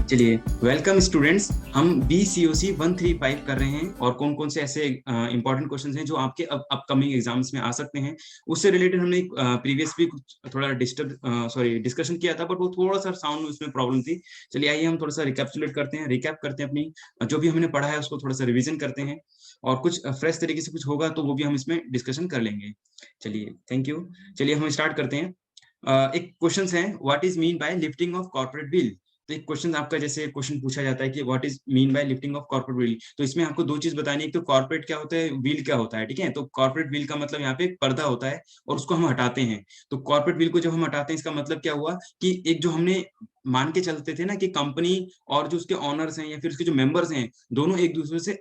चलिए, welcome students. हम BCOC 135 कर रहे हैं और कौन कौन से ऐसे इंपॉर्टेंट क्वेश्चंस हैं जो आपके अपकमिंग एग्जाम्स में आ सकते हैं, उससे रिलेटेड हमने प्रीवियस भी कुछ थोड़ा डिस्कशन किया था, बट वो थोड़ा सा साउंड उसमें प्रॉब्लम थी। चलिए आइए हम थोड़ा सा रिकैप्चुलेट करते हैं, रिकैप करते हैं, अपनी जो भी हमने पढ़ा है उसको थोड़ा सा रिविजन करते हैं और कुछ फ्रेश तरीके से कुछ होगा तो वो भी हम इसमें डिस्कशन कर लेंगे। चलिए, थैंक यू। चलिए हम स्टार्ट करते हैं। एक क्वेश्चन है, what is mean by lifting of corporate bill. तो एक क्वेश्चन आपका, जैसे क्वेश्चन पूछा जाता है कि what is mean by lifting of corporate bill, तो इसमें आपको दो चीज बतानी है। एक तो कॉर्पोरेट क्या होता है, बिल क्या होता है। ठीक है, तो कॉर्पोरेट बिल का मतलब यहाँ पे एक पर्दा होता है और उसको हम हटाते हैं। तो कॉर्पोरेट बिल को जब हम हटाते हैं, इसका मतलब क्या हुआ कि एक जो हमने मान के चलते थे ना कि कंपनी और जो उसके ऑनर्स हैं या फिर उसके जो मेंबर्स हैं, दोनों एक दूसरे से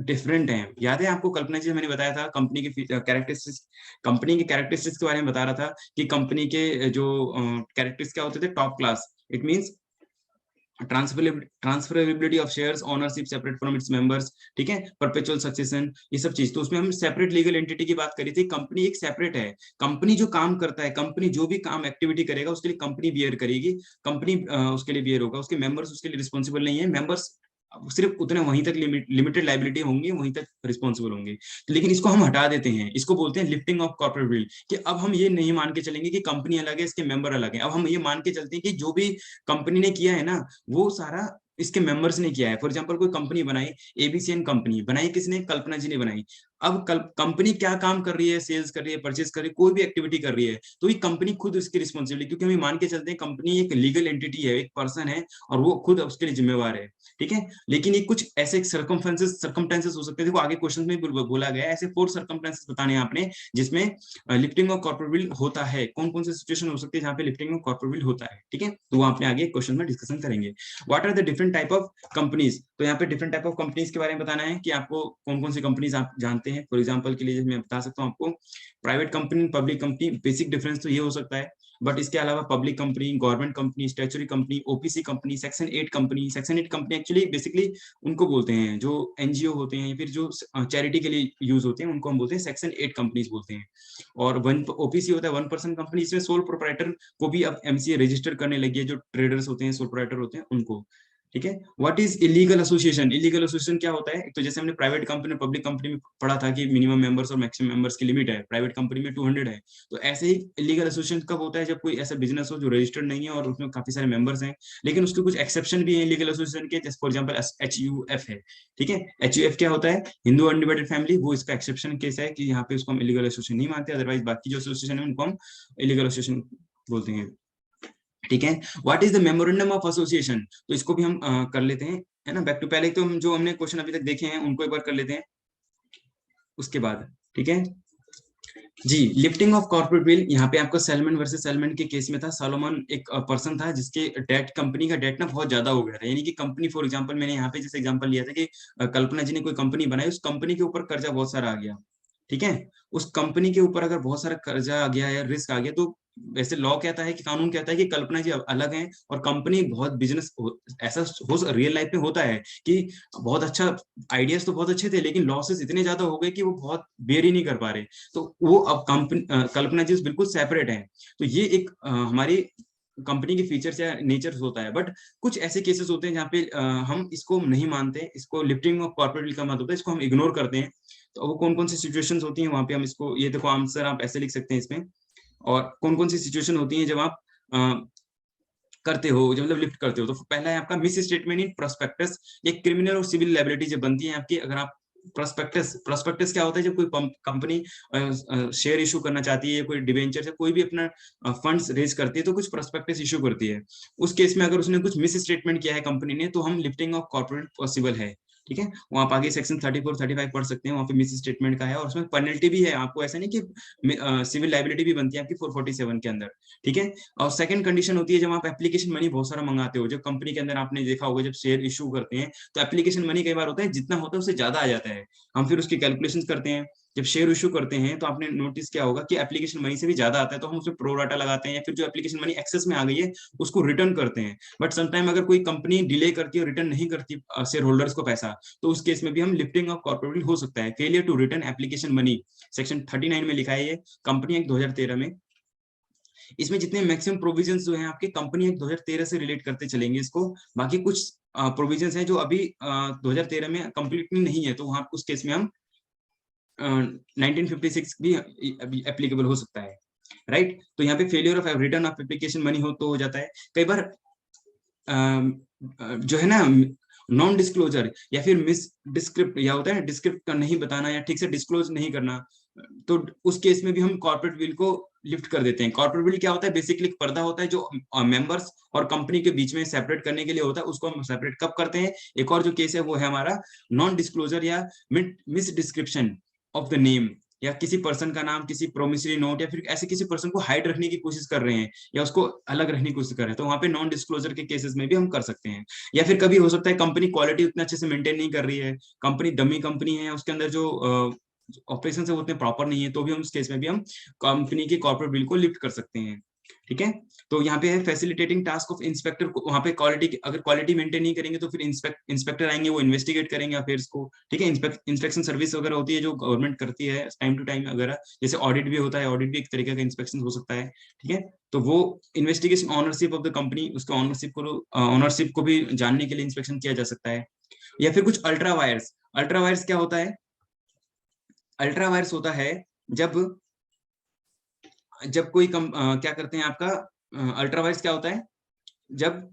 डिफरेंट हैं। याद है आपको कल्पना जी, मैंने बताया था कंपनी के कैरेक्टरिस्टिक्स, कंपनी के कैरेक्टरिस्टिक्स के बारे में बता रहा था कि कंपनी के जो कैरेक्टरिस्टिक्स क्या होते थे, top class. It means transferability of shares, ownership separate from its members, ठीक है, परपेचुअल सक्सेशन, ये सब चीज। तो उसमें हम सेपरेट लीगल एंटिटी की बात करी थी। कंपनी एक सेपरेट है। कंपनी जो काम करता है, कंपनी जो भी काम एक्टिविटी करेगा उसके लिए कंपनी बियर करेगी, कंपनी उसके लिए बियर होगा, उसके मेंबर्स उसके लिए रिस्पॉन्सिबल नहीं है। मेंबर्स सिर्फ उतने वहीं तक लिमिटेड लाइबिलिटी होंगी, वहीं तक रिस्पॉन्सिबल होंगे। लेकिन इसको हम हटा देते हैं, इसको बोलते हैं लिफ्टिंग ऑफ कॉर्पोरेट बिल। कि अब हम ये नहीं मान के चलेंगे कि कंपनी अलग है, इसके मेंबर अलग है। अब हम ये मान के चलते हैं कि जो भी कंपनी ने किया है ना, वो सारा इसके मेंबर्स ने किया है। फॉर एग्जांपल कोई कंपनी बनाई, एबीसीएन कंपनी बनाई, किसने? कल्पना जी ने बनाई। अब कंपनी क्या काम कर रही है, सेल्स कर रही है, परचेज कर रही है, कोई भी एक्टिविटी कर रही है, तो ये कंपनी खुद उसकी रिस्पॉन्सिबिलिटी, क्योंकि हम मान के चलते हैं कंपनी एक लीगल एंटिटी है, एक पर्सन है और वो खुद उसके लिए जिम्मेवार है। ठीक है, लेकिन ये कुछ ऐसे सर्कमटेंसेस हो सकते हैं। देखो आगे क्वेश्चन में बोला गया है, ऐसे 4 सर्कमटेंसेस बताने हैं आपने जिसमें लिफ्टिंग ऑफ कॉर्पोरेट बिल होता है। कौन कौन से सिचुएशन हो सकते हैं जहाँ पे लिफ्टिंग ऑफ कॉर्पोरेट बिल होता है। ठीक है, तो वो आपने आगे क्वेश्चन में डिस्कशन करेंगे। What are the different type of companies, तो यहाँ पे डिफरेंट टाइप ऑफ कंपनीज के बारे में बताना है कि आपको कौन कौन सी कंपनीज आप जानते हैं। फॉर एग्जांपल के लिए मैं बता सकता हूँ आपको, private company, public company. Basic difference तो ये हो सकता है, बट इसके अलावा public company, government company, statutory company, OPC company, section 8 company. Section 8 company actually basically उनको बोलते हैं जो एनजीओ होते हैं या फिर जो चैरिटी के लिए यूज होते हैं, उनको हम बोलते हैं सेक्शन 8 कंपनीज बोलते हैं। और वन ओपीसी होता है 1% कंपनी। इसमें सोल प्रोप्राइटर को भी अब एमसीए रजिस्टर करने लगी है, जो ट्रेडर्स होते हैं, सोल प्रोप्राइटर होते हैं, उनको। ठीक है, what is illegal association. Illegal association क्या होता है? तो जैसे हमने प्राइवेट कंपनी, पब्लिक कंपनी में पढ़ा था कि मिनिमम मेंबर्स और मैक्सिमम मेंबर्स की लिमिट है, प्राइवेट कंपनी में 200 है। तो ऐसे ही इलीगल एसोसिएशन कब होता है? जब कोई ऐसा बिजनेस हो जो रजिस्टर्ड नहीं है और उसमें काफी सारे मेंबर्स हैं, लेकिन उसके कुछ एक्सेप्शन भी है लीगल एसोसिएशन के। जैसे फॉर एग्जाम्पल HUF है। ठीक है, HUF क्या होता है? हिंदू अनडिवाइडेड फैमिली, वो इसका एक्सेप्शन केस है कि यहाँ पे उसको हम इलीगल एसोसिएशन नहीं मानते, अदरवाइज बाकी जो एसोसिएशन है उनको हम इलीगल एसोसिएशन बोलते हैं। ठीक है, what is the memorandum of association, तो इसको भी हम कर लेते हैं, है ना। बैक टू पहले तो हम जो हमने क्वेश्चन अभी तक देखे हैं उनको एक बार कर लेते हैं उसके बाद। ठीक है जी, लिफ्टिंग ऑफ कॉर्पोरेट बिल, यहाँ पे आपको सैलमन वर्सेस सैलमन के केस में था। सोलोमन एक पर्सन था जिसके डेट, कंपनी का डेट ना बहुत ज्यादा हो गया था। यानी कि कंपनी, फॉर एग्जांपल मैंने यहाँ पे जैसे एग्जांपल लिया था कि कल्पना जी ने कोई कंपनी बनाई, उस कंपनी के ऊपर कर्जा बहुत सारा आ गया। ठीक है, उस कंपनी के ऊपर अगर बहुत सारा कर्जा आ गया या रिस्क आ गया, तो वैसे लॉ कहता है कि कानून कहता है कि कल्पना जी अलग हैं और कंपनी बहुत बिजनेस ऐसा हो रियल लाइफ में होता है कि बहुत अच्छा, आइडियाज तो बहुत अच्छे थे लेकिन लॉसेस इतने ज्यादा हो गए कि वो बहुत बेर ही नहीं कर पा रहे। तो वो अब कंपनी, कल्पना जी बिल्कुल सेपरेट है। तो ये एक हमारी कंपनी के फीचर्स या नेचर्स होता है। बट कुछ ऐसे केसेस होते हैं जहाँ पे हम इसको नहीं मानते, इसको लिफ्टिंग ऑफ कॉर्पोरेट बिल का मतलब होता है, इसको हम इग्नोर करते हैं। तो वो कौन कौन सी सिचुएशंस होती हैं वहां पे हम इसको, ये देखो आंसर आप ऐसे लिख सकते हैं इसमें। और कौन कौन सी सिचुएशन होती है जब आप करते हो, जब मतलब लिफ्ट करते हो। तो पहला है आपका मिस स्टेटमेंट इन प्रोस्पेक्टस। ये क्रिमिनल और सिविल लायबिलिटी जब बनती है आपकी, अगर आप प्रोस्पेक्टस, प्रोस्पेक्टस क्या होता है? जब कोई कंपनी शेयर इशू करना चाहती है, कोई डिवेंचर से कोई भी अपना फंड्स रेज करती है, तो कुछ प्रोस्पेक्टस इशू करती है। उस केस में अगर उसने कुछ मिस स्टेटमेंट किया है कंपनी ने, तो हम लिफ्टिंग ऑफ कॉर्पोरेट पॉसिबल है। ठीक है, वहां आप आगे सेक्शन 34 35 पढ़ सकते हैं, वहां पे मिस स्टेटमेंट का है और उसमें पेनल्टी भी है आपको। ऐसा नहीं कि सिविल लाइबिलिटी भी बनती है आपकी 447 के अंदर। ठीक है, और सेकंड कंडीशन होती है जब आप एप्लीकेशन मनी बहुत सारा मंगाते हो। जब कंपनी के अंदर आपने देखा होगा, जब शेयर इशू करते हैं तो एप्लीकेशन मनी कई बार होता है जितना होता है उससे ज्यादा आ जाता है। हम फिर उसकी कैलकुलेशन करते हैं। जब शेयर इशू करते हैं तो आपने नोटिस किया होगा कि एप्लीकेशन मनी से भी ज्यादा आता है, तो हम उसमें प्रो राटा लगाते हैं या फिर जो एप्लीकेशन मनी एक्सेस में आ गई है उसको रिटर्न करते हैं। बट समटाइम अगर कोई कंपनी डिले करती है, रिटर्न नहीं करती शेयर होल्डर्स को पैसा, तो उस केस में भी हम लिफ्टिंग ऑफ कॉर्पोरेट हो सकता है। Failure to return application money, section 39 में लिखा है ये, कंपनी एक्ट 2013 में। इसमें जितने मैक्सिमम प्रोविजंस जो हैं आपके कंपनी एक्ट 2013 से रिलेट करते चलेंगे इसको, बाकी कुछ प्रोविजंस हैं जो अभी 2013 में कंप्लीटली नहीं है, तो वहां उस केस में हम 1956 भी एप्लीकेबल हो सकता है, राइट। तो यहाँ पे failure of return of application money हो तो हो जाता है। कई बार जो है ना नॉन डिस्क्लोजर या फिर मिस डिस्क्रिप्ट या होता है डिस्क्रिप्ट का नहीं बताना या ठीक से डिस्क्लोज नहीं करना, तो उस केस में भी हम कॉर्पोरेट बिल को लिफ्ट कर देते हैं। कॉर्पोरेट बिल क्या होता है, बेसिकली एक पर्दा होता है जो मेंबर्स और कंपनी के बीच में सेपरेट करने के लिए होता है, उसको हम सेपरेट कब करते हैं। एक और जो केस है वो है हमारा नॉन डिस्क्लोजर या miss description of the name, या किसी पर्सन का नाम किसी प्रोमिसरी नोट या फिर ऐसे किसी पर्सन को हाइड रखने की कोशिश कर रहे हैं या उसको अलग रखने की कोशिश कर रहे हैं, तो वहां पे नॉन डिस्क्लोजर के केसेस में भी हम कर सकते हैं। या फिर कभी हो सकता है कंपनी क्वालिटी उतना अच्छे से मेंटेन नहीं कर रही है, कंपनी डमी कंपनी है, उसके अंदर जो ऑपरेशन है वो उतने प्रॉपर नहीं है, तो भी हम उस केस में भी हम कंपनी के कॉर्पोरेट बिल को लिफ्ट कर सकते हैं, ठीक है। तो यहाँ पे है फैसिलिटेटिंग टास्क ऑफ इंस्पेक्टर को, वहाँ पे क्वालिटी अगर क्वालिटी मेंटेन नहीं करेंगे तो फिर इंस्पेक्टर आएंगे, वो इन्वेस्टिगेट करेंगे अफेयर्स को, ठीक है। इंस्पेक्शन सर्विस वगैरह होती है जो गवर्नमेंट करती है टाइम टू टाइम वगैरह, जैसे ऑडिट भी होता है, ऑडिट भी एक तरीके का इंस्पेक्शन हो सकता है, ठीक है। तो वो investigation ownership of the company, उसके ऑनरशिप को भी जानने के लिए इंस्पेक्शन किया जा सकता है। या फिर कुछ अल्ट्रा वायर्स, अल्ट्रा वायर्स क्या होता है, अल्ट्रा वायर्स होता है जब जब कोई क्या करते हैं आपका अल्ट्रा वायर्स क्या होता है, जब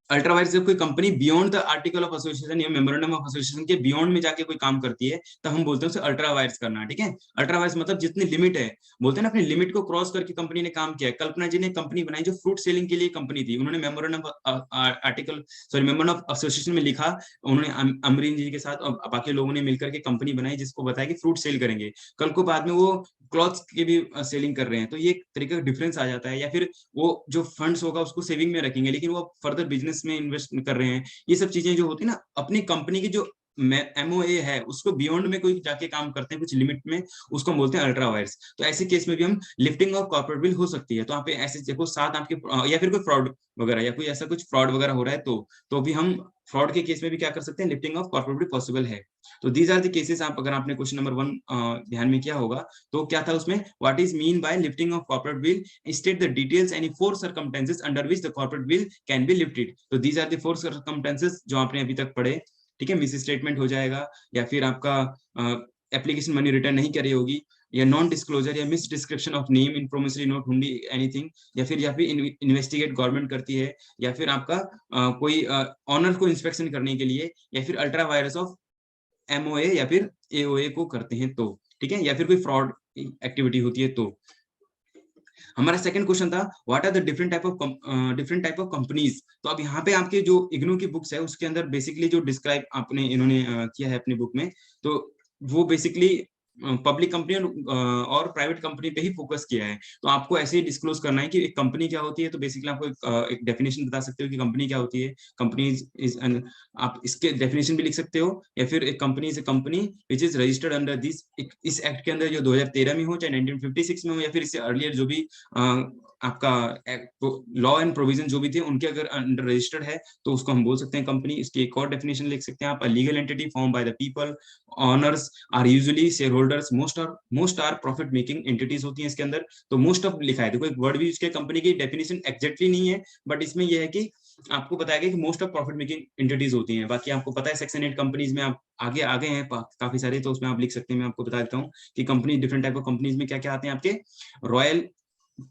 अल्ट्रावायर्स जब कोई company beyond the article of association या मेमोरेंडम ऑफ एसोसिएशन के बियॉन्ड में जाके कोई काम करती है, तब हम बोलते हैं उसे अल्ट्रावायर्स करना, ठीक है। अल्ट्रावायर्स मतलब जितनी लिमिट है, बोलते हैं ना अपनी लिमिट को क्रॉस करके कंपनी ने काम किया है। कल्पना जी ने कंपनी बनाई जो फ्रूट सेलिंग के लिए कंपनी थी, उन्होंने memorandum article sorry memorandum of association में लिखा, उन्होंने अमरीन जी के साथ और बाकी लोगों ने मिलकर के कंपनी बनाई जिसको बताया कि फ्रूट सेल करेंगे, कल को बाद में वो क्लॉथ्स की भी सेलिंग कर रहे हैं, तो ये एक तरीके का डिफरेंस आ जाता है। या फिर वो जो फंड्स होगा उसको सेविंग में रखेंगे लेकिन वो फर्दर बिजनेस में इन्वेस्ट कर रहे हैं, ये सब चीजें जो होती है ना, अपनी कंपनी की जो एमओए है उसको बियॉन्ड में कोई जाके काम करते हैं कुछ लिमिट में, उसको हम बोलते हैं अल्ट्रा वायर्स। तो ऐसे केस में भी हम लिफ्टिंग ऑफ कॉर्पोरेट बिल हो सकती है। तो यहाँ पे ऐसे देखो साथ आपके या फिर कोई फ्रॉड वगैरह या कोई ऐसा कुछ फ्रॉड वगैरह हो रहा है, तो भी हम फ्रॉड के केस में भी क्या कर सकते हैं, lifting of corporate bill possible है। तो दीज आर द केसेस। आप अगर आपने क्वेश्चन नंबर 1 ध्यान में किया होगा तो क्या था उसमें, what is mean by lifting of corporate bill, state the details any 4 circumstances under which the corporate bill can be lifted. तो दीज आर द 4 सर्कमस्टेंसेस जो आपने अभी तक पढ़े, ठीक है। मिस स्टेटमेंट हो जाएगा, या फिर आपका एप्लीकेशन मनी रिटर्न नहीं करी होगी, या नॉन डिस्क्लोजर या miss description of name in promissory note हुंडी एनीथिंग, या फिर इन्वेस्टिगेट गवर्नमेंट करती है, या फिर आपका कोई ऑनर को इंस्पेक्शन करने के लिए, या फिर अल्ट्रा वायरस ऑफ एमओए या फिर एओए को करते हैं तो, ठीक है। या फिर कोई फ्रॉड एक्टिविटी होती है तो। हमारा सेकंड क्वेश्चन था what are the different type of companies. तो अब यहाँ पे आपके जो इग्नू की बुक्स है उसके अंदर बेसिकली जो डिस्क्राइब आपने इन्होंने किया है अपनी बुक में, तो वो बेसिकली पब्लिक कंपनी और प्राइवेट कंपनी पे ही फोकस किया है। तो आपको ऐसे ही डिस्क्लोज करना है कि एक कंपनी क्या होती है, तो बेसिकली आपको एक डेफिनेशन बता सकते हो कि कंपनी क्या होती है। कंपनी इज आप इसके डेफिनेशन भी लिख सकते हो, या फिर एक company is a company which is registered under this, इस एक्ट के अंदर जो 2013 में हो चाहे 1956 में हो या फिर इससे अर्लियर जो भी आपका लॉ एंड प्रोविजन जो भी थे उनके अगर अंडर रजिस्टर्ड है तो उसको हम बोल सकते हैं कंपनी। इसकी एक और डेफिनेशन लिख सकते हैं आप, legal entity form by the people, owners are usually shareholders, most are profit making entities होती हैं इसके अंदर। तो मोस्ट ऑफ लिखा है, देखो एक वर्ड भी इसके कंपनी की डेफिनेशन एग्जैक्टली नहीं है, बट इसमें यह है कि आपको बताया गया कि most of profit making entities होती हैं। बाकी आपको पता है सेक्शन 8 कंपनीज में आप आगे हैं काफी सारे, तो उसमें आप लिख सकते हैं। मैं आपको बता देता हूँ कि company different type of companies में क्या क्या आते हैं आपके, रॉयल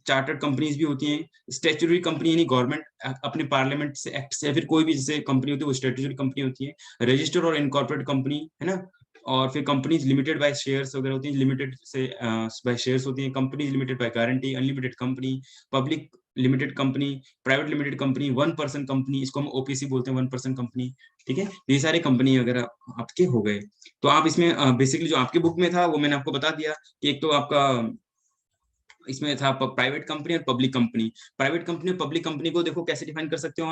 चार्टर्ड कंपनीज भी होती हैं, स्टैट्यूटरी कंपनी यानी गवर्नमेंट अपने पार्लियामेंट से एक्ट से, या फिर कोई भी जैसे कंपनी होती है वो स्टैट्यूटरी कंपनी होती है, रजिस्टर्ड और इनकॉर्पोरेट कंपनी है ना, और फिर कंपनीज लिमिटेड बाय शेयर्स वगैरह होती हैं, लिमिटेड से बाय शेयर्स होती हैं, companies limited by guarantee, unlimited company, public limited company, private limited company, one person company, इसको हम ओपीसी बोलते हैं, वन पर्सन कंपनी, ठीक है। ये सारे कंपनी वगैरह आपके हो गए। तो आप इसमें बेसिकली जो आपके बुक में था वो मैंने आपको बता दिया कि एक तो आपका इसमें था प्राइवेट कंपनी और पब्लिक कंपनी। प्राइवेट कंपनी और पब्लिक कंपनी को देखो कैसे डिफाइन कर सकते हो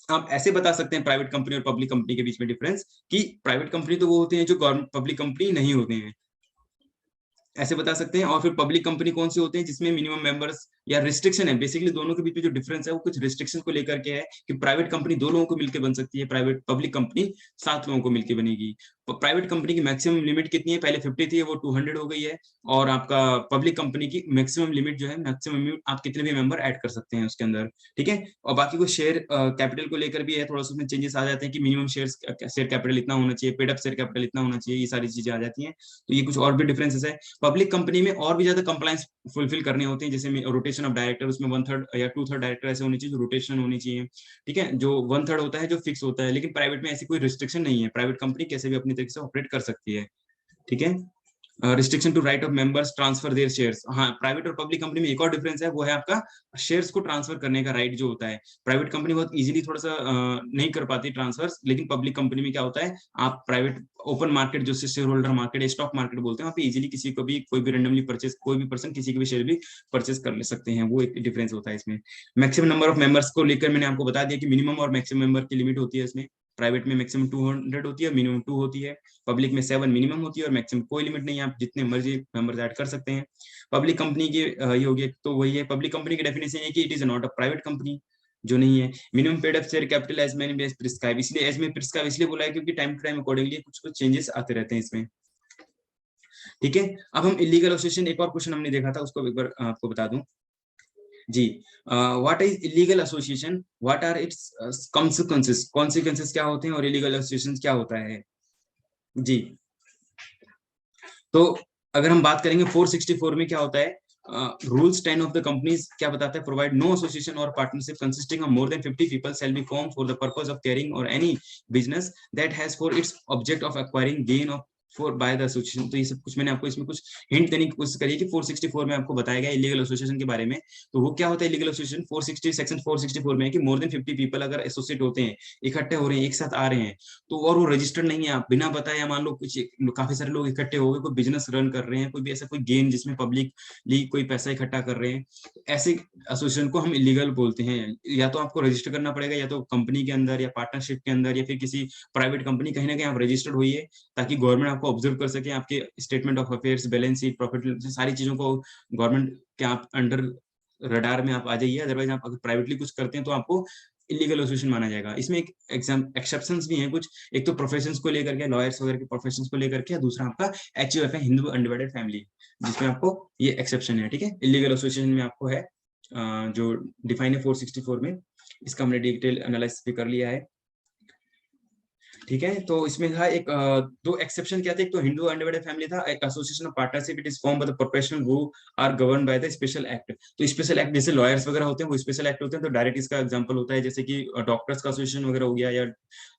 आप ऐसे बता सकते हैं प्राइवेट कंपनी और पब्लिक कंपनी के बीच में डिफरेंस, कि प्राइवेट कंपनी तो वो होते हैं जो गवर्नमेंट, पब्लिक कंपनी नहीं होते हैं, ऐसे बता सकते हैं। और फिर पब्लिक कंपनी कौन से होते हैं जिसमें मिनिमम मेंबर्स या रिस्ट्रिक्शन है, बेसिकली दोनों के बीच में जो डिफरेंस है वो कुछ रिस्ट्रिक्शन को लेकर के है कि प्राइवेट कंपनी 2 लोगों को मिलकर बन सकती है, प्राइवेट पब्लिक कंपनी 7 लोगों को मिलकर बनेगी। प्राइवेट कंपनी की मैक्सिमम लिमिट कितनी है, पहले 50 थी, वो 200 हो गई है। और आपका पब्लिक कंपनी की मैक्सिमम लिमिट जो है, मैक्सिमम लिमिट आप कितने भी मेंबर ऐड कर सकते हैं उसके अंदर, ठीक है। और बाकी को शेयर कैपिटल को लेकर भी है, थोड़ा सा उसमें चेंजेस आ जाते हैं कि मिनिमम शेयर कैपिटल इतना होना चाहिए, पेड अप शेयर कैपिटल इतना होना चाहिए, ये सारी चीजें आ जाती हैं। तो ये कुछ और भी डिफरेंसेस है। पब्लिक कंपनी में और भी ज्यादा कंप्लायंस फुलफिल करने होते हैं, जैसे रोटेशन ऑफ डायरेक्टर, उसमें 1/3 या 2/3 डायरेक्टर ऐसे होनी चाहिए, रोटेशन होनी चाहिए, ठीक है। जो 1/3 होता है जो फिक्स होता है, लेकिन प्राइवेट में ऐसी कोई रिस्ट्रिक्शन नहीं है, प्राइवेट कंपनी कैसे भी अपनी तरीके से ऑपरेट कर सकती है, ठीक है। Restriction to right of members transfer their shares, हाँ प्राइवेट और पब्लिक कंपनी में एक और डिफरेंस है, वो है आपका शेयर्स को ट्रांसफर करने का राइट जो होता है। प्राइवेट कंपनी बहुत इजीली थोड़ा सा नहीं कर पाती ट्रांसफर, लेकिन पब्लिक कंपनी में क्या होता है, आप प्राइवेट ओपन मार्केट जो share holder market, stock market बोलते हैं, वहाँ पे इजीली किसी को भी कोई भी रेंडमली परचेज, कोई भी पर्सन किसी के भी शेयर भी परचेज कर ले सकते हैं, वो एक डिफरेंस होता है इसमें। मैक्सिमम नंबर ऑफ मेंबर्स को लेकर मैंने आपको बता दिया कि मिनिमम और मैक्सिमम मेंबर की लिमिट होती है इसमें। प्राइवेट में मैक्सिमम 200 होती है, मिनिमम 2 होती है। पब्लिक में 7 मिनिमम होती है और मैक्सिमम कोई लिमिट नहीं है, आप जितने मर्जी मेंबर्स ऐड कर सकते हैं। पब्लिक कंपनी की ये हो गया, तो वही है पब्लिक कंपनी की डेफिनेशन है कि it is not a private company, जो नहीं है। Minimum paid up share capital as many base prescribe, इसलिए एज में प्रिस्क्राइब इसलिए बोला है क्योंकि टाइम टू टाइम अकॉर्डिंगली कुछ कुछ चेंजेस आते रहते हैं इसमें, ठीक है। अब हम इलीगल एसोसिएशन, एक और क्वेश्चन हमने देखा था, उसको एक बार आपको बता दूं जी। What is illegal association, what are its consequences, consequences क्या होते हैं और इलीगल एसोसिएशन क्या होता है जी। तो अगर हम बात करेंगे 464 में क्या होता है, रूल्स 10 ऑफ द कंपनीज क्या बताता है, प्रोवाइड नो एसोसिएशन और partnership consisting of more than 50 people shall be form for the purpose of carrying और any business that has for its object of acquiring gain of for by the association. तो ये सब कुछ मैंने आपको इसमें कुछ हिंट देने की कोशिश करी है कि 464 में आपको बताया गया इलीगल एसोसिएशन के बारे में। तो वो क्या होता है इलीगल एसोसिएशन, 460 सेक्शन 464 में है कि मोर देन 50 पीपल अगर एसोसिएट होते हैं, इकट्ठे हो रहे हैं, एक साथ आ रहे हैं, तो और वो रजिस्टर्ड नहीं है, आप बिना बताए, या मान लो कुछ काफी सारे लोग इकट्ठे हो गए, कोई बिजनेस रन कर रहे हैं, कोई भी ऐसा कोई गेम जिसमें पब्लिकली कोई पैसा इकट्ठा कर रहे हैं, ऐसे एसोसिएशन को हम इलीगल बोलते हैं। या तो आपको रजिस्टर करना पड़ेगा, या तो कंपनी के अंदर या पार्टनरशिप के अंदर या फिर किसी प्राइवेट कंपनी, कहीं ना कहीं आप रजिस्टर्ड होइए, ताकि गवर्नमेंट आपको ऑब्जर्व कर सके, आपके statement of affairs, balance sheet, profit, सारी चीजों को गवर्नमेंट के आप अंडर रडार में आप आ जाइए। अदरवाइज आप अगर प्राइवेटली कुछ करते हैं तो आपको इलीगल एसोसिएशन माना जाएगा। इसमें एक एग्जाम एक्सेप्शंस भी हैं कुछ, एक तो प्रोफेशंस को लेकर के, लॉयर्स वगैरह के प्रोफेशंस को लेकर के, दूसरा आपका HUF है, हिंदू अनडिवाइडेड फैमिली, जिसमें आपको ये एक्सेप्शन है, ठीक है। इलीगल एसोसिएशन में आपको है जो डिफाइन है 464 में, इसका हमने डिटेल एनालिसिस भी कर लिया है, ठीक है। तो इसमें था एक दो एक्सेप्शन क्या थे, एक तो हिंदू अनडिवाइडेड फैमिली था, एक association of partnership it is form by the professional who are govern by the special act. तो स्पेशल एक्ट जैसे लॉयर्स वगैरह होते हैं वो स्पेशल एक्ट होते हैं, तो डायरेक्ट इसका एग्जांपल होता है, जैसे कि डॉक्टर्स का एसोसिएशन वगैरह हो गया या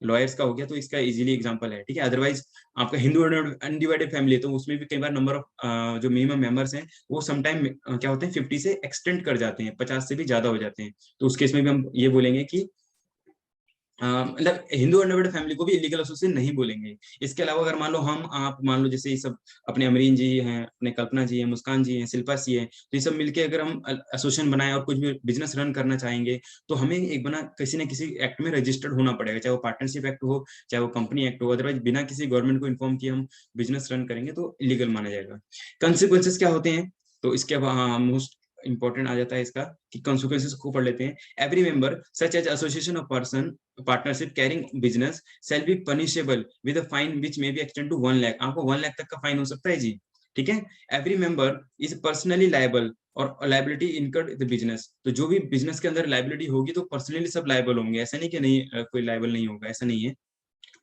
लॉयर्स का हो गया, तो इसका इजीली एग्जांपल है, ठीक है। अदरवाइज आपका हिंदू अनडिवाइडेड फैमिली है, तो उसमें भी कई बार नंबर ऑफ जो मिनिमम मेंबर्स हैं वो समटाइम क्या होते हैं 50 से एक्सटेंड कर जाते हैं, 50 से भी ज्यादा हो जाते हैं। तो उस केस में भी हम ये बोलेंगे कि मतलब हिंदू अनडिवाइडेड फैमिली को भी इलीगल एसोसिएशन नहीं बोलेंगे। इसके अलावा अगर मान लो हम आप मान लो जैसे ये सब अपने अमरीन जी हैं, अपने कल्पना जी हैं, मुस्कान जी हैं, शिल्पा जी हैं, तो ये सब मिलके अगर हम एसोसिएशन बनाए और कुछ भी बिजनेस रन करना चाहेंगे, तो हमें एक बना किसी न किसी एक्ट में रजिस्टर्ड होना पड़ेगा, चाहे वो पार्टनरशिप एक्ट हो, चाहे वो कंपनी एक्ट हो। अदरवाइज बिना किसी गवर्नमेंट को इन्फॉर्म किए हम बिजनेस रन करेंगे तो इलीगल माना जाएगा। कंसिक्वेंसेस क्या होते हैं, तो इसके मोस्ट इंपॉर्टेंट आ जाता है इसका कि कंसिक्वेंसेस को पढ़ लेते हैं। Every member such as association of person partnership carrying business shall be punishable with a fine which may be extend to 1 lakh. आपको 1 लाख तक का फाइन हो सकता है जी, ठीक है। Every member is personally liable और लायबिलिटी इनकर्ड द बिजनेस। तो जो भी बिजनेस के अंदर लायबिलिटी होगी तो पर्सनली सब लायबल होंगे, ऐसा नहीं कि नहीं कोई लायबल नहीं होगा, ऐसा नहीं है,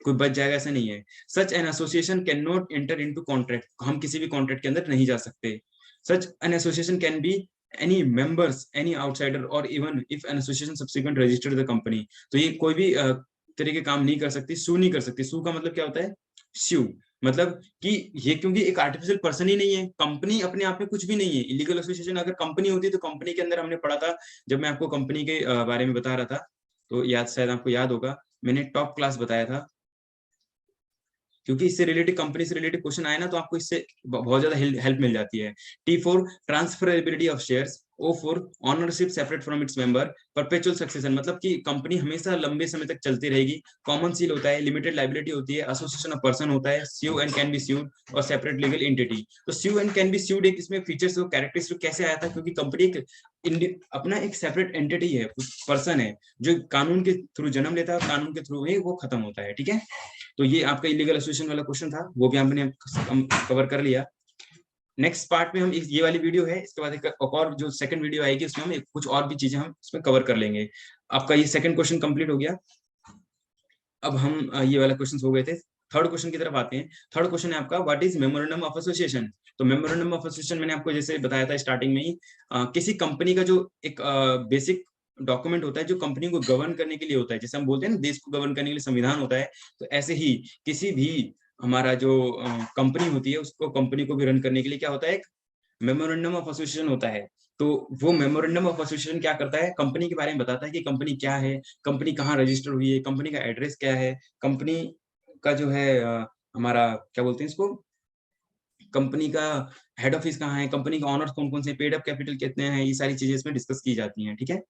कोई बच जाएगा ऐसा नहीं है। Such an association can not enter into contract, हम किसी भी कॉन्ट्रैक्ट के अंदर नहीं जा सकते। Such an association can be any members, any outsider or even if an association subsequent registered the company। तो ये कोई भी तरह के काम नहीं कर सकती, सू नहीं कर सकती। सू का मतलब क्या होता है, स्यू मतलब कि ये क्योंकि एक आर्टिफिशियल पर्सन ही नहीं है, कंपनी अपने आप में कुछ भी नहीं है। इलीगल एसोसिएशन अगर कंपनी होती तो कंपनी के अंदर हमने पढ़ा था, जब मैं आपको कंपनी के बारे में बता रहा था, तो याद शायद आपको याद होगा, मैंने टॉप क्लास बताया था, क्योंकि इससे रिलेटेड कंपनी से रिलेटेड क्वेश्चन आए ना तो आपको इससे बहुत ज्यादा हेल्प मिल जाती है। T4 transferability of shares, O4 ownership separate from its member, perpetual succession मतलब कि कंपनी हमेशा लंबे समय तक चलती रहेगी। कॉमन सील होता है, लिमिटेड लाइबिलिटी होती है, एसोसिएशन ऑफ पर्सन होता है, स्यू एंड कैन बी स्यूड और सेपरेट लीगल एंटिटी। तो स्यू एंड कैन बी स्यूड एक इसमें फीचर्स और कैरेक्टरिस्टिक कैसे आया था, क्योंकि कंपनी एक अपना एक सेपरेट एंटिटी है, पर्सन है जो कानून के थ्रू जन्म लेता है और कानून के थ्रू ही वो खत्म होता है। ठीक है, तो ये आपका इलीगल एसोसिएशन वाला क्वेश्चन था, वो भी हमने कवर कर लिया। नेक्स्ट पार्ट में हम ये वाली वीडियो है, इसके बाद एक और जो सेकंड वीडियो आएगी उसमें हम कुछ और भी चीजें हम इसमें कवर कर लेंगे। आपका ये सेकंड क्वेश्चन कंप्लीट हो गया। अब हम ये वाला क्वेश्चन हो गए थे, थर्ड क्वेश्चन की तरफ आते हैं। थर्ड क्वेश्चन है आपका, what is memorandum of association. तो मेमोरेंडम ऑफ एसोसिएशन मैंने आपको जैसे बताया था स्टार्टिंग में ही, किसी कंपनी का जो एक बेसिक डॉक्यूमेंट होता है जो कंपनी को गवर्न करने के लिए होता है, जैसे हम बोलते हैं ना देश को गवर्न करने के लिए संविधान होता है, तो ऐसे ही किसी भी हमारा जो कंपनी होती है उसको, कंपनी को भी रन करने के लिए क्या होता है, एक मेमोरेंडम ऑफ एसोसिएशन होता है। तो वो मेमोरेंडम ऑफ एसोसिएशन क्या करता है, कंपनी के बारे में बताता है कि कंपनी क्या है, कंपनी कहाँ रजिस्टर हुई है, कंपनी का एड्रेस क्या है, कंपनी का जो है हमारा क्या बोलते हैं इसको, कंपनी का हेड ऑफिस कहाँ है, कंपनी के ऑनर्स कौन कौन से, पेड अप कैपिटल कितने हैं, ये सारी चीजें इसमें डिस्कस की जाती हैं। ठीक है,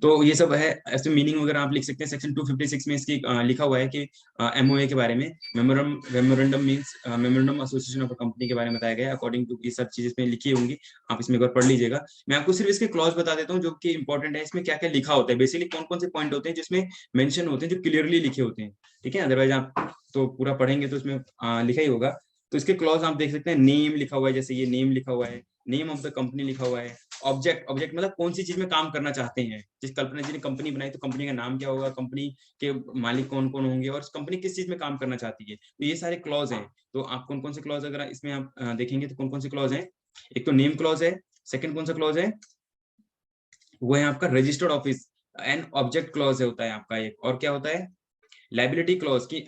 तो ये सब है, ऐसे मीनिंग वगैरह आप लिख सकते हैं। सेक्शन 256 में इसकी लिखा हुआ है कि एमओए के बारे में, memorandum means memorandum association of a company के बारे में बताया गया है, अकॉर्डिंग टू ये सब चीजें इसमें लिखी होंगी, आप इसमें एक बार पढ़ लीजिएगा। मैं आपको सिर्फ इसके क्लॉज बता देता हूँ जो कि इंपॉर्टेंट है, इसमें क्या क्या लिखा होता है, बेसिकली कौन कौन से पॉइंट होते हैं जिसमें मेंशन होते हैं, जो क्लियरली लिखे होते हैं। ठीक है, अदरवाइज आप तो पूरा पढ़ेंगे तो इसमें लिखा ही होगा। तो इसके क्लॉज आप देख सकते हैं, नेम लिखा हुआ है, जैसे ये नेम लिखा हुआ है, नेम ऑफ द कंपनी लिखा हुआ है, ऑब्जेक्ट, ऑब्जेक्ट मतलब कौन सी चीज में काम करना चाहते हैं, जिस कल्पना जी ने कंपनी बनाई तो कंपनी का नाम क्या होगा, कंपनी के मालिक कौन कौन होंगे और कंपनी किस चीज में काम करना चाहती है, तो ये सारे क्लॉज हैं। तो आप कौन कौन से क्लॉज अगर इसमें आप देखेंगे तो कौन कौन से क्लॉज हैं, एक तो नेम क्लॉज है, सेकंड कौन सा क्लॉज है, वो है आपका registered office and object clause होता है आपका एक, और क्या होता है लाइबिलिटी क्लॉज की,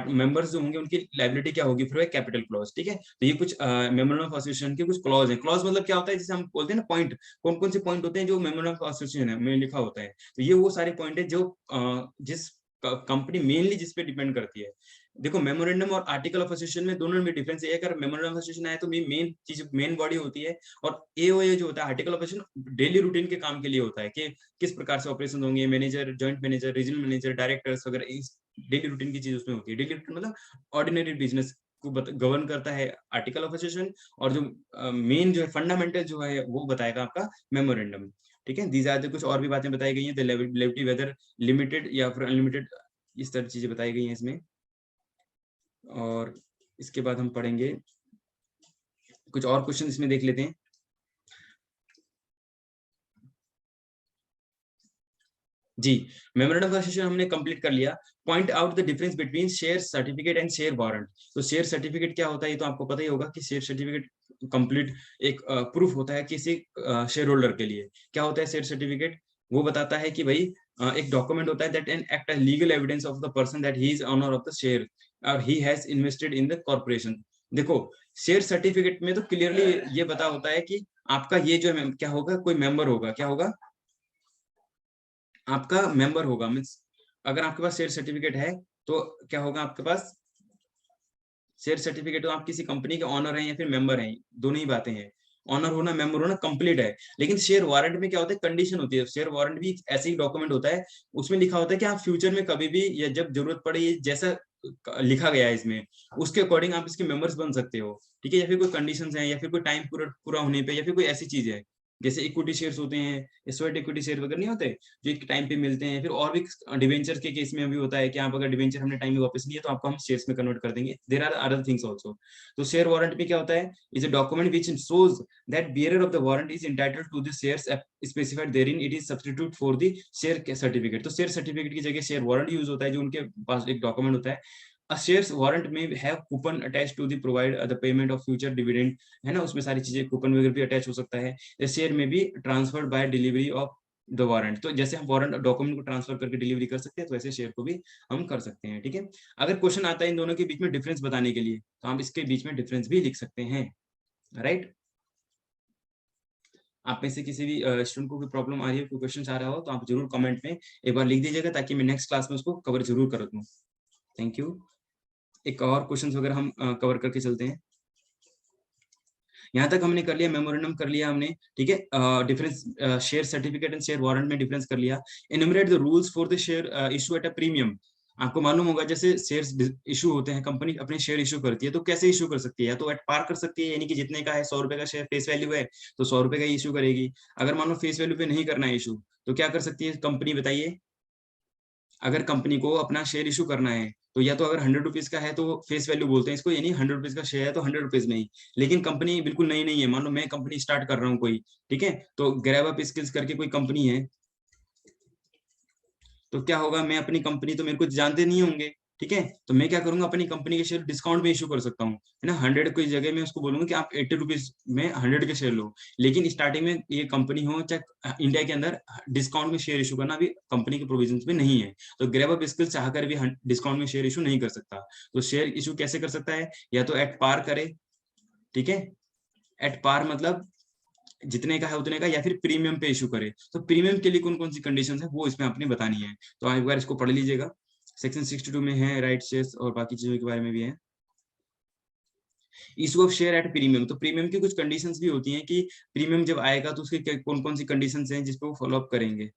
मेंबर्स जो होंगे उनकी लाइबिलिटी क्या होगी, फिर कैपिटल क्लॉज। ठीक है, तो ये कुछ मेमोरेंडम ऑफ एसोसिएशन के कुछ क्लॉज हैं। क्लॉज मतलब क्या होता है, जैसे हम बोलते हैं ना पॉइंट, कौन कौन से पॉइंट होते हैं जो मेमोरेंडम ऑफ एसोसिएशन में लिखा होता है, तो ये वो सारे पॉइंट है जो जिस कंपनी मेनली जिस पे डिपेंड करती है। देखो मेमोरेंडम और आर्टिकल ऑफ एसोसिएशन में दोनों में डिफरेंस है, अगर मेमोरेंडम ऑफ एसोसिएशन आए तो मेन चीज मेन बॉडी होती है, और एओए जो होता है article of association daily routine के काम के लिए होता है कि किस प्रकार से ऑपरेशन होंगे, manager, joint manager, regional manager, directors वगैरह, इस डेली रूटीन की चीज उसमें होती है। डेली रूटीन मतलब ऑर्डिनरी बिजनेस को गवर्न करता है आर्टिकल ऑफ एसोसिएशन, और जो मेन जो है फंडामेंटल जो है वो बताएगा आपका मेमोरेंडम। ठीक है, दीज आर द कुछ और भी बातें बताई गई हैं, द लिबर्टी वेदर लिमिटेड या फिर अनलिमिटेड, इस तरह चीजें बताई गई हैं इसमें। और इसके बाद हम पढ़ेंगे कुछ और क्वेश्चन इसमें देख लेते हैं। जी, मेमोरेंडम ऑफ एसोसिएशन हमने कंप्लीट कर लिया। Point out the difference between share certificate and share warrant. तो शेयर सर्टिफिकेट क्या होता है ये तो आपको पता ही होगा कि शेयर सर्टिफिकेट कंप्लीट एक प्रूफ होता है किसी शेयर होल्डर के लिए। क्या होता है शेयर सर्टिफिकेट, वो बताता है कि भाई एक डॉक्यूमेंट होता है that an act as legal evidence of the person that he is owner of the share और he has invested in the corporation. देखो शेयर सर्टिफिकेट में तो क्लियरली ये बता होता है कि आपका ये जो है क्या होगा, कोई मेंबर होगा, क्या होगा, आपका मेंबर होगा, मीन्स अगर आपके पास शेयर सर्टिफिकेट है तो क्या होगा आपके पास शेयर सर्टिफिकेट, तो आप किसी कंपनी के ऑनर हैं या फिर मेंबर हैं, दोनों ही बातें हैं। ऑनर होना मेंबर होना कंप्लीट है। लेकिन शेयर वारंट में क्या होता है, कंडीशन होती है। शेयर वारंट भी ऐसे ही डॉक्यूमेंट होता है, उसमें लिखा होता है कि आप फ्यूचर में कभी भी या जब जरूरत पड़े, ये जैसा लिखा गया है इसमें उसके अकॉर्डिंग आप इसके मेंबर्स बन सकते हो। ठीक है, या फिर कोई कंडीशंस हैं या फिर कोई टाइम पूरा पूरा होने पे या फिर कोई ऐसी चीज है, जैसे इक्विटी शेयर्स होते हैं, स्वेट इक्विटी शेयर वगैरह नहीं होते जो एक टाइम पे मिलते हैं। फिर और भी डिवेंचर के केस में भी होता है कि आप अगर डिवेंचर हमने टाइम में वापस लिए तो आपको हम शेयर्स में कन्वर्ट कर देंगे। There are other things also. तो शेयर वारंट में क्या होता है, is a document which shows that bearer of the warrant is entitled to the shares specified therein, it is substitute for the share certificate. तो share certificate की जगह share warrant use होता है, जो उनके पास एक डॉक्यूमेंट होता है। A shares warrant may have coupon attached to the provide the payment of future dividend, है ना, उसमें सारी चीजें कूपन वगैरह भी अटैच हो सकता है। The share may be transferred by delivery of the warrant। तो जैसे हम वारंट डॉक्यूमेंट को ट्रांसफर करके डिलीवरी कर सकते हैं, तो ऐसे शेयर को भी हम कर सकते हैं। ठीक है, अगर क्वेश्चन आता है इन दोनों के बीच में डिफरेंस बताने के लिए तो हम इसके बीच में डिफरेंस भी लिख सकते हैं। राइट, आप में से किसी भी स्टूडेंट को कोई प्रॉब्लम आ रही है, कोई क्वेश्चन आ रहा हो तो आप जरूर कमेंट में एक बार लिख दीजिएगा ताकि मैं नेक्स्ट क्लास में उसको कवर जरूर कर दूं। Thank you. एक और क्वेश्चन वगैरह हम कवर करके चलते हैं। यहाँ तक हमने कर लिया, मेमोरेंडम कर लिया हमने, ठीक है। Difference share certificate and share warrant में डिफरेंस कर लिया। Enumerate the rules for the share issue at a premium. आपको मालूम होगा जैसे शेयर्स इशू होते हैं, कंपनी अपने शेयर इशू करती है तो कैसे इशू कर सकती है, या तो एट पार कर सकती है, यानी कि जितने का है 100 रुपए का शेयर फेस वैल्यू है तो 100 रुपए का इशू करेगी। अगर मान लो फेस वैल्यू पे नहीं करना है इशू, तो क्या कर सकती है कंपनी, बताइए। अगर कंपनी को अपना शेयर इशू करना है तो या तो अगर 100 रुपीज का है तो फेस वैल्यू बोलते हैं इसको, यानी 100 रुपीज का शेयर है तो 100 रुपीज में ही। लेकिन कंपनी बिल्कुल नई नहीं है, मान लो मैं कंपनी स्टार्ट कर रहा हूँ कोई, ठीक है, तो ग्रैब अप स्किल्स करके कोई कंपनी है, तो क्या होगा, मैं अपनी कंपनी तो मेरे को जानते नहीं होंगे, ठीक है, तो मैं क्या करूंगा, अपनी कंपनी के शेयर डिस्काउंट में इशू कर सकता हूँ, है ना। 100 की जगह मैं उसको बोलूंगा कि आप 80 रुपीज में 100 के शेयर लो। लेकिन स्टार्टिंग में ये कंपनी हो चाहे इंडिया के अंदर, डिस्काउंट में शेयर इशू करना अभी कंपनी के प्रोविजन में नहीं है। तो ग्रैब अप स्किल चाहकर भी डिस्काउंट में शेयर इशू नहीं कर सकता। तो शेयर इशू कैसे कर सकता है, या तो एट पार करे, ठीक है, एट पार मतलब जितने का है उतने का, या फिर प्रीमियम पे इशू करे। तो प्रीमियम के लिए कौन कौन सी कंडीशंस है वो इसमें आपने बतानी है। तो आप एक बार इसको पढ़ लीजिएगा, सेक्शन 62 में है, राइट शेयर्स और बाकी चीजों के बारे में भी है। Issue of share at premium, तो प्रीमियम की कुछ कंडीशंस भी होती हैं कि प्रीमियम जब आएगा तो उसके कौन कौन सी कंडीशंस हैं जिसपे वो फॉलो अप करेंगे,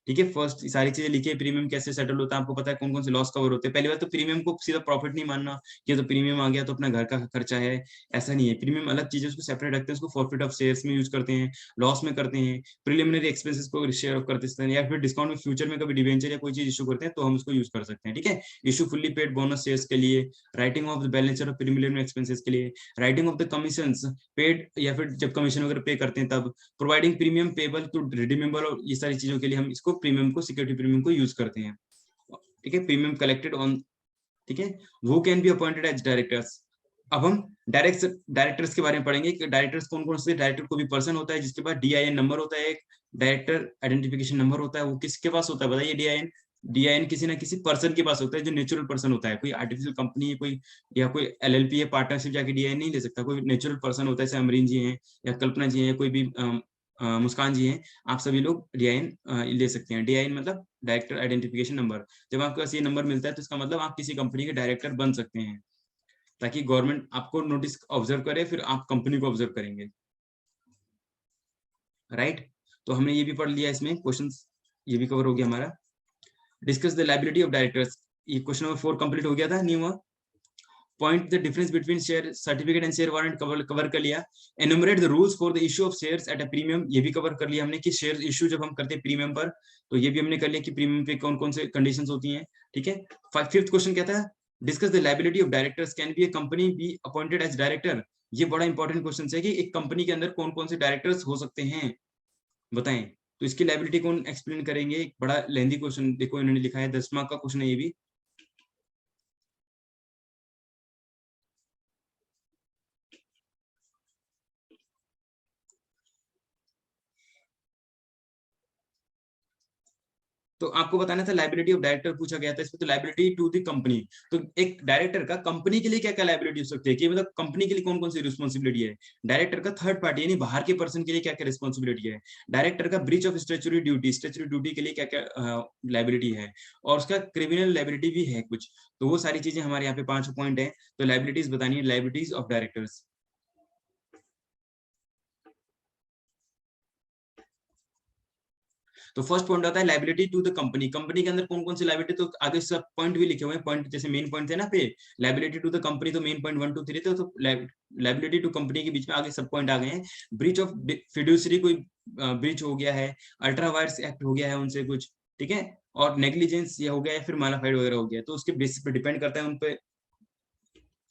ठीक है। फर्स्ट सारी चीजें लिखिए, प्रीमियम कैसे सेटल होता है, आपको पता है कौन कौन से लॉस कवर होते हैं। पहली बात तो प्रीमियम को सीधा प्रॉफिट नहीं मानना कि तो प्रीमियम आ गया तो अपना घर का खर्चा है, ऐसा नहीं है। प्रीमियम अलग चीज है, उसको सेपरेट रखते हैं, उसको फॉरफिट ऑफ शेयर्स में यूज करते हैं, लॉस में करते हैं, प्रिलिमिनरी एक्सपेंसेस को शेयर ऑफ करते हैं, या फिर डिस्काउंट में फ्यूचर में कभी डिवेंचर या कोई चीज इशू करते हैं तो हम उसको यूज कर सकते हैं, ठीक है। Issue fully paid bonus shares के लिए, writing off the balance of preliminary expenses के लिए, writing off the commission paid, या फिर जब कमीशन वगैरह पे करते हैं तब, providing premium payable to redeemable, और ये सारी चीजों के लिए हम इसको प्रीमियम को, सिक्योरिटी प्रीमियम को यूज करते हैं, ठीक है। प्रीमियम कलेक्टेड ऑन, ठीक है, वो can be appointed as directors. अब हम डायरेक्टर्स के बारे में पढ़ेंगे कि डायरेक्टर्स कौन कौन से। डायरेक्टर को भी पर्सन होता है जिसके पास डीआईएन नंबर होता है, एक डायरेक्टर आइडेंटिफिकेशन नंबर होता है, वो किसके पास होता है बताइए, डीआईएन। डीआईएन किसी ना किसी पर्सन के पास होता है जो नेचुरल पर्सन होता है, कोई आर्टिफिशियल कंपनी है कोई, या कोई एलएलपी है, पार्टनरशिप जाके डीआईएन नहीं ले सकता, कोई नेचुरल पर्सन होता है, जैसे अमरीन जी हैं या कल्पना जी हैं या कोई भी मुस्कान जी हैं, आप सभी लोग डीआईएन ले सकते हैं। डीआईएन मतलब डायरेक्टर आइडेंटिफिकेशन नंबर। जब आपके पास ये नंबर मिलता है तो इसका मतलब आप किसी कंपनी के डायरेक्टर बन सकते हैं, ताकि गवर्नमेंट आपको नोटिस ऑब्जर्व करे, फिर आप कंपनी को ऑब्जर्व करेंगे, राइट। तो हमने ये भी पढ़ लिया, इसमें क्वेश्चंस ये भी कवर हो गया हमारा। Discuss the liability of directors, ये क्वेश्चन नंबर 4 कंप्लीट हो गया था, new point the difference between share certificate and share warrant cover कर लिया। Enumerate the rules for the issue of shares at a premium, ये भी कवर कर लिया हमने कि शेयर इशू जब हम करते हैं प्रीमियम पर, तो ये भी हमने कर लिया कि प्रीमियम पे कौन कौन से कंडीशंस होती हैं, ठीक है। फिफ्थ क्वेश्चन क्या था, discuss the liability of directors, can be a company be appointed as director. ये बड़ा इंपॉर्टेंट क्वेश्चन है कि एक कंपनी के अंदर कौन कौन से डायरेक्टर्स हो सकते हैं, बताएं। तो इसकी लायबिलिटी कौन एक्सप्लेन करेंगे, एक बड़ा लेंदी क्वेश्चन देखो इन्होंने लिखा है, 10 मार्क का क्वेश्चन है ये भी। तो आपको बताना था लाइबिलिटी ऑफ डायरेक्टर पूछा गया था इसमें, तो लाइबिलिटी टू द कंपनी। तो एक डायरेक्टर का कंपनी के लिए क्या क्या लाइबिलिटी हो सकती है, कि मतलब कंपनी के लिए कौन कौन सी रिस्पॉन्सिबिलिटी है। डायरेक्टर का थर्ड पार्टी यानी बाहर के पर्सन के लिए क्या क्या रिस्पॉन्सिबिलिटी है। डायरेक्टर का breach of statutory duty, statutory duty के लिए क्या क्या लाइबिलिटी है, और उसका क्रिमिनल लाइबिलिटी भी है कुछ। तो वो सारी चीजें हमारे यहाँ पे 5 पॉइंट है। तो लाइबिलिटीज बतानी है, लाइबिलिटीज ऑफ डायरेक्टर्स। तो फर्स्ट पॉइंट आता है liability to the company, company के अंदर कौन कौन सी लाइबिलिटी, तो आगे सब पॉइंट भी लिखे हुए हैं, पॉइंट जैसे मेन पॉइंट थे ना पे, लाइबिलिटी टू द कंपनी, तो मेन पॉइंट 1 2 3 थे, तो लाइबिलिटी टू कंपनी के बीच में आगे सब पॉइंट आ गए हैं। ब्रीच ऑफ फिड्यूसरी, कोई ब्रीच हो गया है, अल्ट्रा वायर्स एक्ट हो गया है उनसे कुछ, ठीक है, और नेग्लिजेंस ये हो गया है, फिर मालाफाइड वगैरह हो गया, तो उसके बेसिस पे डिपेंड करता है उन पे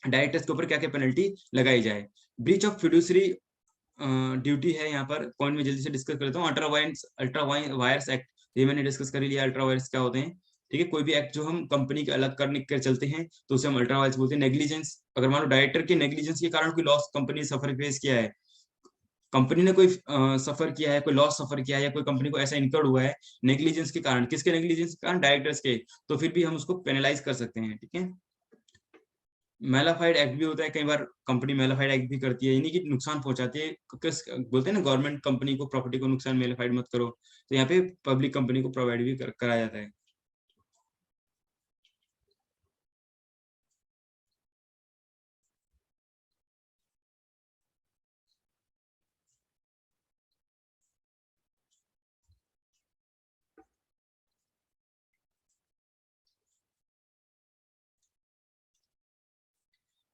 डायरेक्टर्स के ऊपर क्या क्या पेनल्टी लगाई जाए। ब्रीच ऑफ फिड्यूसरी ड्यूटी है यहाँ पर, पॉइंट में जल्दी से डिस्कस करता हूँ। अल्ट्रा वायर्स एक्ट, ये मैंने डिस्कस कर लिया, अल्ट्रा वायर्स क्या होते हैं, ठीक है। कोई भी एक्ट जो हम कंपनी के अलग करने कर चलते हैं तो उसे हम अल्ट्रा वायर्स बोलते हैं। नेग्लिजेंस, अगर मान लो डायरेक्टर के नेग्लिजेंस के कारण कोई लॉस कंपनी सफर फेस किया है, कंपनी ने कोई सफर किया है, कोई लॉस सफर किया है, या कोई कंपनी को ऐसा इनकर्ड हुआ है नेग्लिजेंस के कारण, किसके नेग्लिजेंस के कारण, डायरेक्टर्स के, तो फिर भी हम उसको पेनलाइज कर सकते हैं, ठीक है। मेलाफाइड एक्ट भी होता है, कई बार कंपनी मेलाफाइड एक्ट भी करती है, यानी कि नुकसान पहुंचाती है, किस बोलते हैं ना, गवर्नमेंट कंपनी को प्रॉपर्टी को नुकसान, मेलाफाइड मत करो, तो यहाँ पे पब्लिक कंपनी को प्रोवाइड भी कराया जाता है।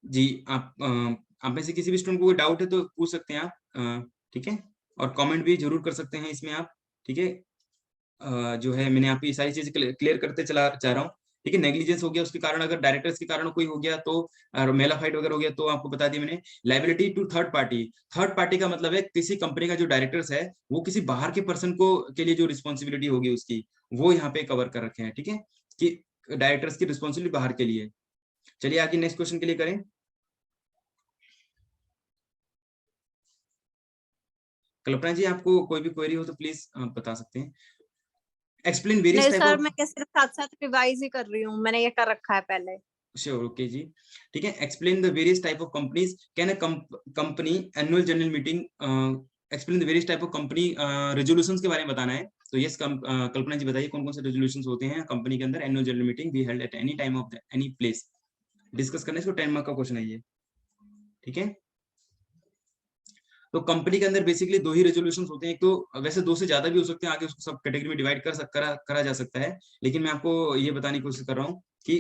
जी आप में से किसी भी स्टूडेंट को कोई डाउट है तो पूछ सकते हैं आप, ठीक है, और कमेंट भी जरूर कर सकते हैं इसमें आप, ठीक है। जो है मैंने आपकी सारी चीजें क्लियर करते चला जा रहा हूँ, ठीक है। नेग्लिजेंस हो गया उसके कारण, अगर डायरेक्टर्स के कारण कोई हो गया तो मेलाफाइड वगैरह हो गया तो आपको बता दिया मैंने। Liability to third party, third party का मतलब है किसी कंपनी का जो डायरेक्टर्स है वो किसी बाहर के पर्सन को के लिए जो रिस्पॉन्सिबिलिटी होगी उसकी, वो यहाँ पे कवर कर रखे हैं, ठीक है, कि डायरेक्टर्स की रिस्पॉन्सिबिलिटी बाहर के लिए। चलिए आगे नेक्स्ट क्वेश्चन के लिए करें। कल्पना जी आपको कोई भी क्वेरी हो तो प्लीज बता सकते हैं। एक्सप्लेन वेरियस नहीं टाइप सर, ऑफ, मैं ये सिर्फ साथ साथ रिवाइज ही कर रही हूँ, मैंने ये कर रखा है पहले। श्योर, ओके जी, ठीक है। Explain the various type of companies, can a company annual general meeting, explain the various type of company resolutions के बारे में बताना है। तो यस कल्पना जी बताइए कौन कौन से रेजोल्यूशंस होते हैं कंपनी के अंदर, annual general meeting be held at any time of any place. Discuss करने से 10 मार्क का क्वेश्चन है ये, ठीक है। तो कंपनी के अंदर बेसिकली दो ही रेजोल्यूशंस होते हैं, एक तो वैसे दो से ज्यादा भी हो सकते हैं, आगे उसको सब कैटेगरी में डिवाइड करा जा सकता है, लेकिन मैं आपको ये बताने की कोशिश कर रहा हूँ कि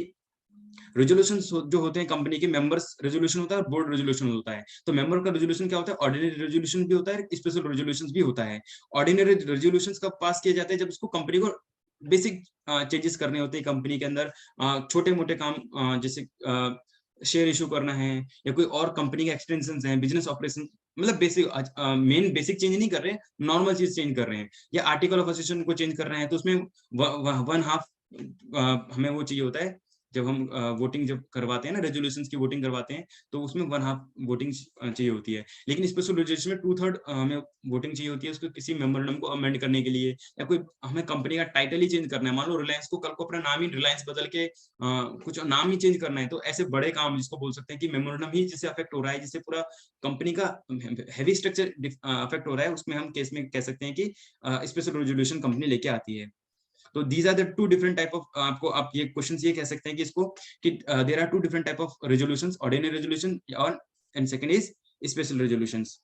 रेजोल्यूशन जो होते हैं कंपनी के, मेंबर्स रेजोल्यूशन होता है और बोर्ड रेजोल्यूशन होता है। तो मेंबर का रेजोल्यूशन क्या होता है, ऑर्डिनरी रेजोल्यूशन भी होता है, स्पेशल रेजोल्यूशन भी होता है। ऑर्डिनरी रेजोल्यूशन कब पास किए जाते हैं, जब उसको कंपनी को बेसिक चेंजेस करने होते हैं कंपनी के अंदर, छोटे मोटे काम, जैसे शेयर इशू करना है, या कोई और कंपनी के एक्सटेंशन है, बिजनेस ऑपरेशन, मतलब बेसिक मेन बेसिक चेंज नहीं कर रहे हैं, नॉर्मल चीज चेंज कर रहे हैं, या आर्टिकल ऑफ एसोसिएशन को चेंज कर रहे हैं, तो उसमें 1/2 हमें वो चाहिए होता है। जब हम वोटिंग जब करवाते हैं ना, रेजोल्यूशंस की वोटिंग करवाते हैं, तो उसमें 1/2 वोटिंग चाहिए होती है। लेकिन स्पेशल रेजोल्यूशन में 2/3 हमें वोटिंग चाहिए होती है, उसको किसी मेमोरेंडम को अमेंड करने के लिए, या कोई हमें कंपनी का टाइटल ही चेंज करना है, मान लो रिलायंस को कल को अपना नाम ही रिलायंस बदल के कुछ नाम ही चेंज करना है, तो ऐसे बड़े काम जिसको बोल सकते हैं कि मेमोरेंडम ही जिससे अफेक्ट हो रहा है, जिससे पूरा कंपनी का हैवी स्ट्रक्चर अफेक्ट हो रहा है, उसमें हम केस में कह सकते हैं कि स्पेशल रेजोल्यूशन कंपनी लेके आती है। तो these are the two different type of, आपको आप ये क्वेश्चन ये कह सकते हैं कि इसको कि there are two different type of resolutions, ordinary resolution और and second is special resolutions,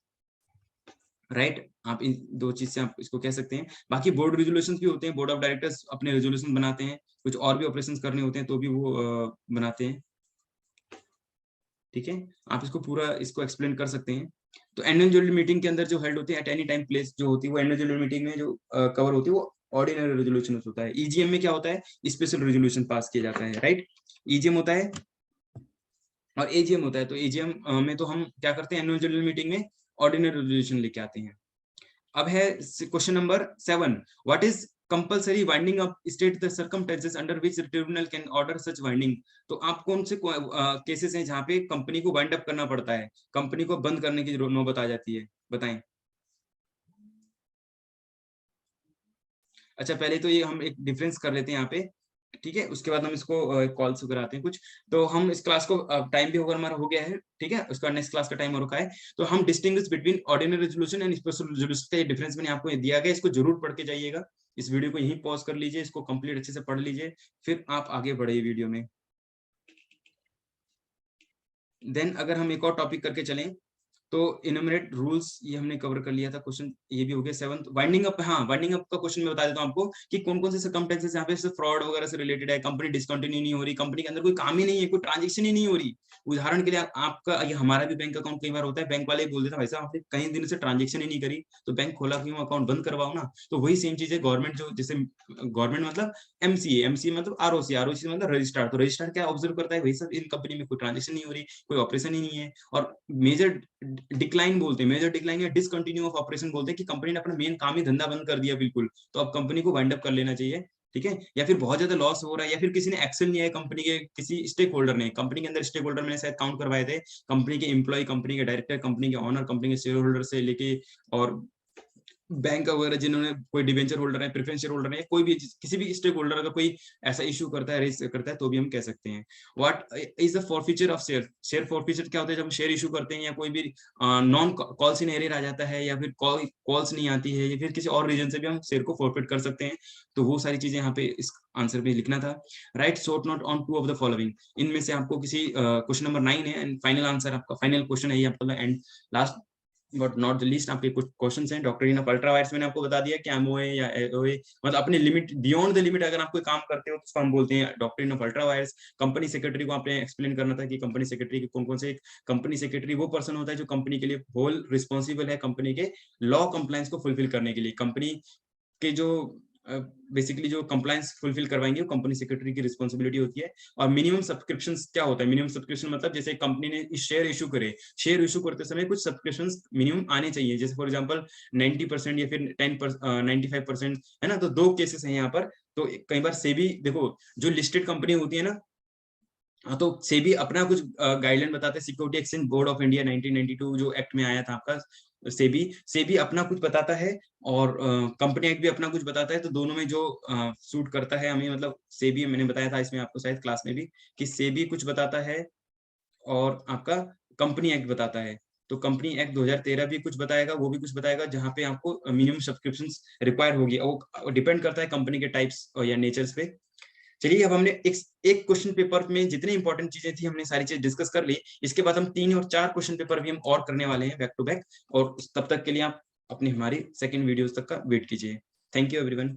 right. आप इन दो चीज से आप इसको कह सकते हैं। बाकी बोर्ड रेजोल्यूशंस भी होते हैं, बोर्ड ऑफ डायरेक्टर्स अपने रेजोल्यूशन बनाते हैं, कुछ और भी ऑपरेशंस करने होते हैं तो भी वो बनाते हैं, ठीक है। आप इसको पूरा इसको एक्सप्लेन कर सकते हैं। तो एनुअल जनरल मीटिंग के अंदर जो हेल्ड होती है एट एनी टाइम प्लेस जो होती है, वो एनुअल जनरल मीटिंग में जो कवर होती है वो ऑर्डिनरी रेजोल्यूशन होता है। ईजीएम में क्या होता है, स्पेशल रेजोल्यूशन पास किया जाता है, राइट। ईजीएम होता है और एजीएम होता है। तो एजीएम में तो हम क्या करते हैं, एनुअल जनरल मीटिंग में ऑर्डिनरी रेजोल्यूशन लेके आते हैं। अब है question number 7, what is compulsory winding up, state the circumstances under which tribunal can order such winding. तो आप कौन से केसेस हैं जहां पे कंपनी को वाइंड अप करना पड़ता है, कंपनी को बंद करने की नौबत आ जाती है, बताएं। अच्छा पहले तो ये हम एक डिफरेंस कर लेते हैं यहाँ पे, ठीक है, उसके बाद हम इसको कॉल से कराते हैं कुछ। तो हम इस क्लास को टाइम भी होगा हमारा हो गया है, ठीक है, उसका नेक्स्ट क्लास का टाइम हो रखा है। तो हम distinguish between ordinary resolution and special resolution का डिफरेंस मैंने आपको दिया गया, इसको जरूर पढ़ के जाइएगा। इस वीडियो को यहीं पॉज कर लीजिए, इसको कंप्लीट अच्छे से पढ़ लीजिए, फिर आप आगे बढ़िए वीडियो में। देन अगर हम एक और टॉपिक करके चलें, तो इनमरेट रूल्स ये हमने कवर कर लिया था, क्वेश्चन ये भी हो गया 7th। वाइंडिंग अप, हाँ वाइंडिंग अप का क्वेश्चन मैं बता देता हूँ आपको कि कौन कौन से सर्कमस्टेंसेस यहाँ पे फ्रॉड वगैरह से रिलेटेड है, कंपनी डिसकंटिन्यू नहीं हो रही, कंपनी के अंदर कोई काम ही नहीं है, कोई ट्रांजेक्शन ही नहीं हो रही। उदाहरण के लिए आपका ये हमारा भी बैंक अकाउंट कई बार होता है, बैंक वाले बोल देता है भाई साहब आपने कई दिन से ट्रांजेक्शन ही नहीं करी, तो बैंक खोला क्यों, अकाउंट बंद करवाओ ना। तो वही सेम चीज है गवर्नमेंट जो, जैसे गवर्नमेंट मतलब एमसीए मतलब आरओसी मतलब रजिस्ट्रार। तो रजिस्ट्रार क्या ऑब्जर्व करता है, भाई साहब इन कंपनी में कोई ट्रांजेक्शन नहीं हो रही, कोई ऑपरेशन ही नहीं है, और मेजर डिक्लाइन बोलते हैं, मेजर डिक्लाइन या डिसकंटिन्यू ऑफ ऑपरेशन बोलते हैं कि कंपनी ने अपना मेन काम ही धंधा बंद कर दिया बिल्कुल, तो अब कंपनी को वाइंड अप कर लेना चाहिए, ठीक है। या फिर बहुत ज्यादा लॉस हो रहा है, या फिर किसी ने एक्शन लिया है कंपनी के किसी स्टेक होल्डर ने, कंपनी के अंदर स्टेक होल्डर मैंने शायद काउंट करवाए थे, कंपनी के एम्प्लॉय, कंपनी के डायरेक्टर, कंपनी के ऑनर, कंपनी के शेयर होल्डर से लेके और बैंक वगैरह जिन्होंने कोई डिवेंचर होल्डर है, प्रेफरेंस शेयर होल्डर है, कोई भी किसी भी स्टेक होल्डर अगर कोई ऐसा इशू करता है, रेज करता है, तो भी हम कह सकते हैं। What is the forfeiture of share, share forfeiture क्या होता है, जब हम शेयर इशू करते हैं या कोई भी नॉन कॉल्स इन एरियर आ जाता है, या फिर कॉल्स नहीं आती है, या फिर किसी और रीजन से भी हम शेयर को फॉरफिट कर सकते हैं। तो वो सारी चीजें यहाँ पे इस आंसर में लिखना था। Right short note on 2 of the following, इनमें से आपको किसी क्वेश्चन नंबर 9 है एंड फाइनल आंसर आपका, फाइनल क्वेश्चन है ये आपका and last but not the least आपके कुछ क्वेश्चंस हैं। डॉक्ट्रिन ऑफ अल्ट्रा वायर्स मैंने आपको बता दिया कि एमओए या एओए मतलब अपने लिमिट बियॉन्ड द लिमिट अगर आप कोई काम करते हो तो उसको हम बोलते हैं doctrine of ultra vires. Company secretary को आपने एक्सप्लेन करना था कि कंपनी सेक्रेटरी के कौन कौन से, कंपनी सेक्रेटरी वो पर्सन होता है जो कंपनी के लिए होल रिस्पॉन्सिबल है कंपनी के लॉ कंप्लायंस को फुलफिल करने के लिए। कंपनी के जो बेसिकली जो कंप्लायंस फुलफिल करवाएंगे वो कंपनी सेक्रेटरी की रिस्पॉन्सिबिलिटी होती है। और मिनिमम सब्सक्रिप्शन क्या होता है? मिनिमम सब्सक्रिप्शन मतलब जैसे कंपनी ने शेयर इशू करे, शेयर इशू करते समय कुछ सब्सक्रिप्शन मिनिमम आने चाहिए, जैसे फॉर एग्जांपल 90% या फिर 95% है ना। तो 2 केसेस हैं यहाँ पर। तो कई बार सेबी देखो जो लिस्टेड कंपनी होती है ना, हाँ, तो सेबी अपना कुछ गाइडलाइन बताते हैं। Security exchange board of India 1992 जो एक्ट में आया था आपका, सेबी सेबी अपना कुछ बताता है और कंपनी एक्ट भी अपना कुछ बताता है। तो दोनों में जो सूट करता है हमें, मतलब सेबी मैंने बताया था इसमें आपको शायद क्लास में भी कि सेबी कुछ बताता है और आपका कंपनी एक्ट बताता है। तो कंपनी एक्ट 2013 भी कुछ बताएगा, वो भी कुछ बताएगा जहाँ पे आपको मिनिमम सब्सक्रिप्शंस रिक्वायर होगी। वो डिपेंड करता है कंपनी के टाइप्स या नेचर्स पे। चलिए अब हमने एक क्वेश्चन पेपर में जितनी इंपॉर्टेंट चीजें थी हमने सारी चीज डिस्कस कर ली। इसके बाद हम 3 और 4 क्वेश्चन पेपर भी हम और करने वाले हैं बैक टू बैक। और तब तक के लिए आप अपनी हमारी सेकंड वीडियोस तक का वेट कीजिए। Thank you everyone.